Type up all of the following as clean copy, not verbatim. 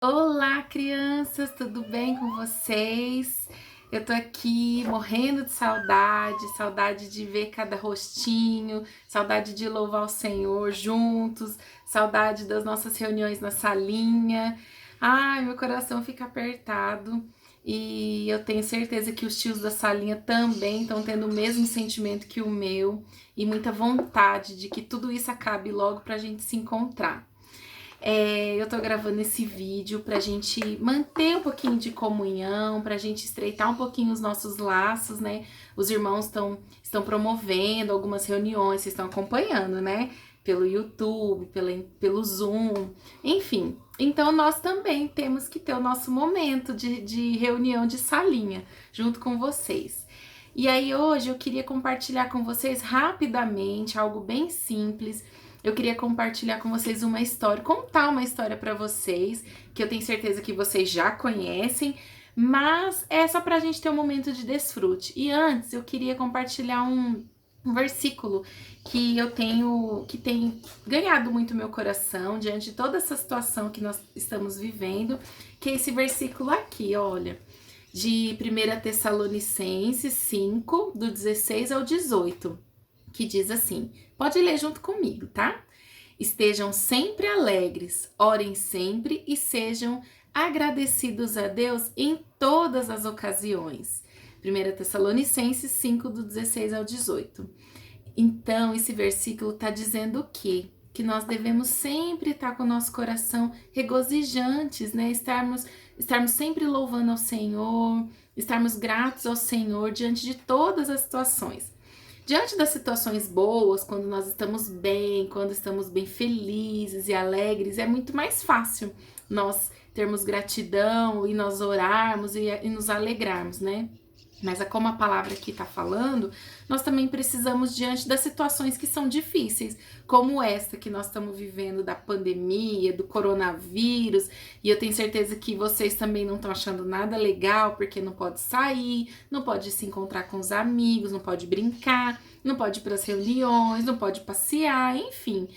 Olá, crianças, tudo bem com vocês? Eu tô aqui morrendo de saudade, saudade de ver cada rostinho, saudade de louvar o Senhor juntos, saudade das nossas reuniões na salinha. Ai, meu coração fica apertado e eu tenho certeza que os tios da salinha também estão tendo o mesmo sentimento que o meu e muita vontade de que tudo isso acabe logo pra gente se encontrar. Eu tô gravando esse vídeo pra gente manter um pouquinho de comunhão, pra gente estreitar um pouquinho os nossos laços, né? Os irmãos estão promovendo algumas reuniões, vocês estão acompanhando, né? Pelo YouTube, pelo Zoom, enfim. Então nós também temos que ter o nosso momento de reunião de salinha junto com vocês. E aí hoje eu queria compartilhar com vocês rapidamente algo bem simples. Eu queria compartilhar com vocês uma história, contar uma história para vocês, que eu tenho certeza que vocês já conhecem, mas é só pra gente ter um momento de desfrute. E antes eu queria compartilhar um versículo que tem ganhado muito meu coração diante de toda essa situação que nós estamos vivendo, que é esse versículo aqui, olha, de 1 Tessalonicenses 5, do 16 ao 18, que diz assim: pode ler junto comigo, tá? Estejam sempre alegres, orem sempre e sejam agradecidos a Deus em todas as ocasiões. 1 Tessalonicenses 5, do 16 ao 18. Então, esse versículo está dizendo o quê? Que nós devemos sempre estar com o nosso coração regozijantes, né? Estarmos sempre louvando ao Senhor, estarmos gratos ao Senhor diante de todas as situações. Diante das situações boas, quando nós estamos bem, quando estamos bem felizes e alegres, é muito mais fácil nós termos gratidão e nós orarmos e nos alegrarmos, né? Mas como a palavra aqui está falando, nós também precisamos, diante das situações que são difíceis, como esta que nós estamos vivendo da pandemia, do coronavírus, e eu tenho certeza que vocês também não estão achando nada legal, porque não pode sair, não pode se encontrar com os amigos, não pode brincar, não pode ir para as reuniões, não pode passear, enfim,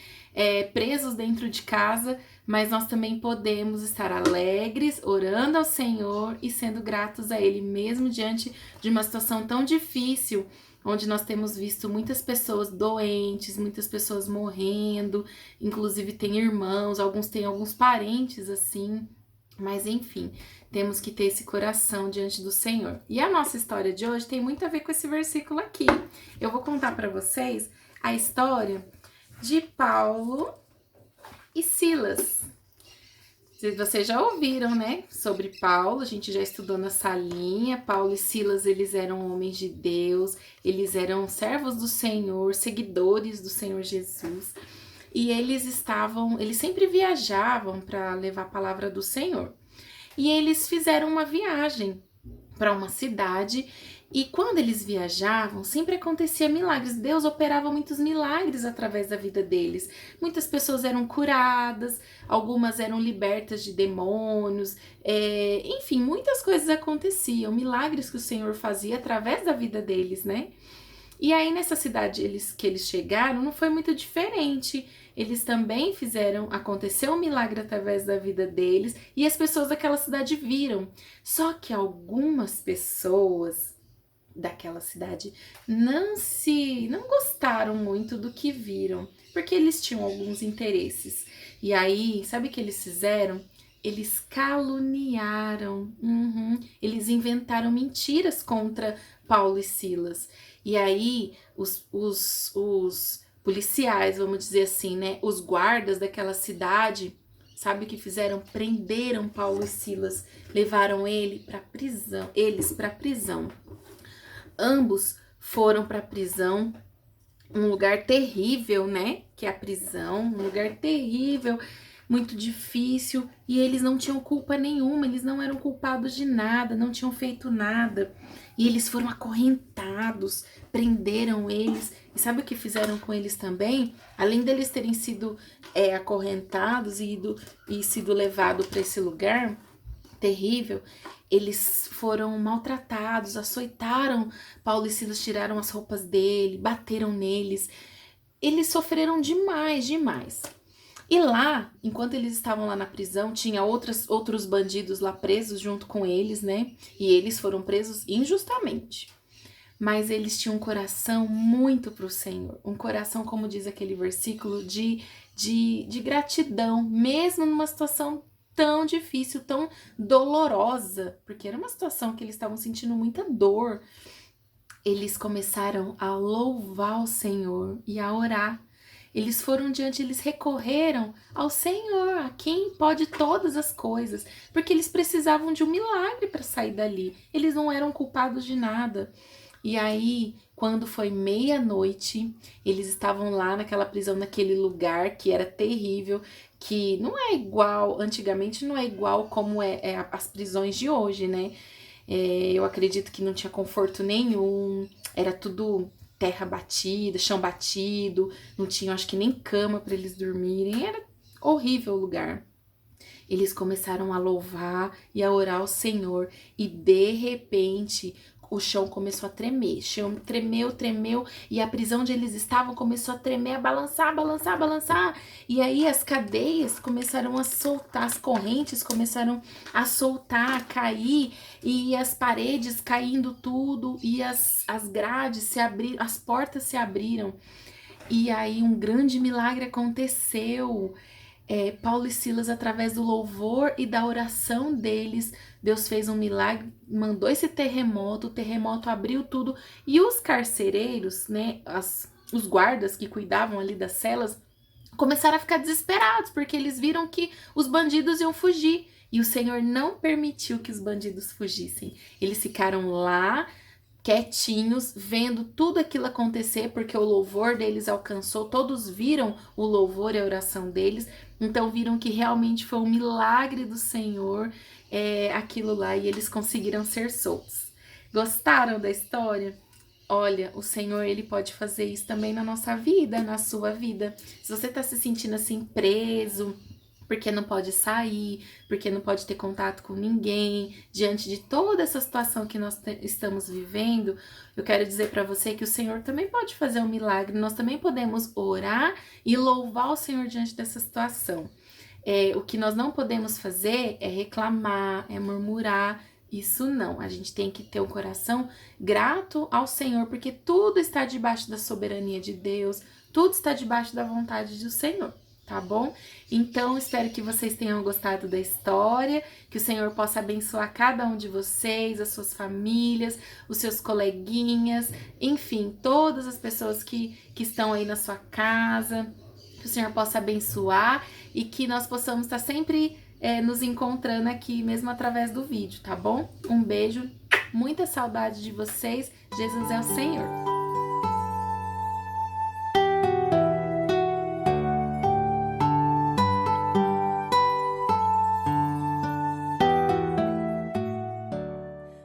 presos dentro de casa, mas nós também podemos estar alegres, orando ao Senhor e sendo gratos a Ele, mesmo diante de uma situação tão difícil, onde nós temos visto muitas pessoas doentes, muitas pessoas morrendo, inclusive tem irmãos, alguns têm alguns parentes assim, mas enfim, temos que ter esse coração diante do Senhor. E a nossa história de hoje tem muito a ver com esse versículo aqui. Eu vou contar para vocês a história de Paulo e Silas. Vocês já ouviram, né, sobre Paulo, a gente já estudou na salinha. Paulo e Silas, eles eram homens de Deus, eles eram servos do Senhor, seguidores do Senhor Jesus. E eles sempre viajavam para levar a palavra do Senhor. E eles fizeram uma viagem para uma cidade. E quando eles viajavam, sempre acontecia milagres. Deus operava muitos milagres através da vida deles. Muitas pessoas eram curadas, algumas eram libertas de demônios. Enfim, muitas coisas aconteciam. Milagres que o Senhor fazia através da vida deles, né? E aí nessa cidade que eles chegaram, não foi muito diferente. Eles também aconteceu um milagre através da vida deles e as pessoas daquela cidade viram. Só que algumas pessoas daquela cidade não gostaram muito do que viram, porque eles tinham alguns interesses. E aí, sabe o que eles fizeram? Eles caluniaram, eles inventaram mentiras contra Paulo e Silas. E aí, os policiais, vamos dizer assim, né? Os guardas daquela cidade, sabe o que fizeram? Prenderam Paulo e Silas, levaram eles para prisão. Ambos foram para a prisão, um lugar terrível, né? Que é a prisão, um lugar terrível, muito difícil, e eles não tinham culpa nenhuma, eles não eram culpados de nada, não tinham feito nada. E eles foram acorrentados, prenderam eles. E sabe o que fizeram com eles também? Além deles terem sido acorrentados e sido levados para esse lugar terrível, eles foram maltratados, açoitaram Paulo e Silas, tiraram as roupas dele, bateram neles. Eles sofreram demais, demais. E lá, enquanto eles estavam lá na prisão, tinha outros bandidos lá presos junto com eles, né? E eles foram presos injustamente. Mas eles tinham um coração muito para o Senhor. Um coração, como diz aquele versículo, de gratidão, mesmo numa situação tão difícil, tão dolorosa, porque era uma situação que eles estavam sentindo muita dor. Eles começaram a louvar o Senhor e a orar. Eles foram diante, eles recorreram ao Senhor, a quem pode todas as coisas, porque eles precisavam de um milagre para sair dali. Eles não eram culpados de nada. E aí, quando foi meia-noite, eles estavam lá naquela prisão, naquele lugar que era terrível, que não é igual, antigamente não é igual como é as prisões de hoje, né? Eu acredito que não tinha conforto nenhum, era tudo terra batida, chão batido, não tinha, acho que nem cama para eles dormirem, era horrível o lugar. Eles começaram a louvar e a orar ao Senhor e de repente o chão começou a tremer, o chão tremeu e a prisão onde eles estavam começou a tremer, a balançar. E aí as cadeias começaram a soltar, as correntes começaram a soltar, a cair e as paredes caindo tudo e as grades se abriram, as portas se abriram. E aí um grande milagre aconteceu. Paulo e Silas, através do louvor e da oração deles, Deus fez um milagre, mandou esse terremoto, o terremoto abriu tudo, e os carcereiros, né, os guardas que cuidavam ali das celas, começaram a ficar desesperados, porque eles viram que os bandidos iam fugir, e o Senhor não permitiu que os bandidos fugissem. Eles ficaram lá, quietinhos, vendo tudo aquilo acontecer, porque o louvor deles alcançou, todos viram o louvor e a oração deles, então viram que realmente foi um milagre do Senhor, aquilo lá, e eles conseguiram ser soltos. Gostaram da história? Olha, o Senhor, ele pode fazer isso também na nossa vida, na sua vida. Se você tá se sentindo assim preso, porque não pode sair, porque não pode ter contato com ninguém, diante de toda essa situação que nós estamos vivendo, eu quero dizer para você que o Senhor também pode fazer um milagre, nós também podemos orar e louvar o Senhor diante dessa situação. O que nós não podemos fazer é reclamar, é murmurar, isso não. A gente tem que ter um coração grato ao Senhor, porque tudo está debaixo da soberania de Deus, tudo está debaixo da vontade do Senhor. Tá bom? Então, espero que vocês tenham gostado da história, que o Senhor possa abençoar cada um de vocês, as suas famílias, os seus coleguinhas, enfim, todas as pessoas que estão aí na sua casa, que o Senhor possa abençoar e que nós possamos estar sempre nos encontrando aqui, mesmo através do vídeo, tá bom? Um beijo, muita saudade de vocês, Jesus é o Senhor!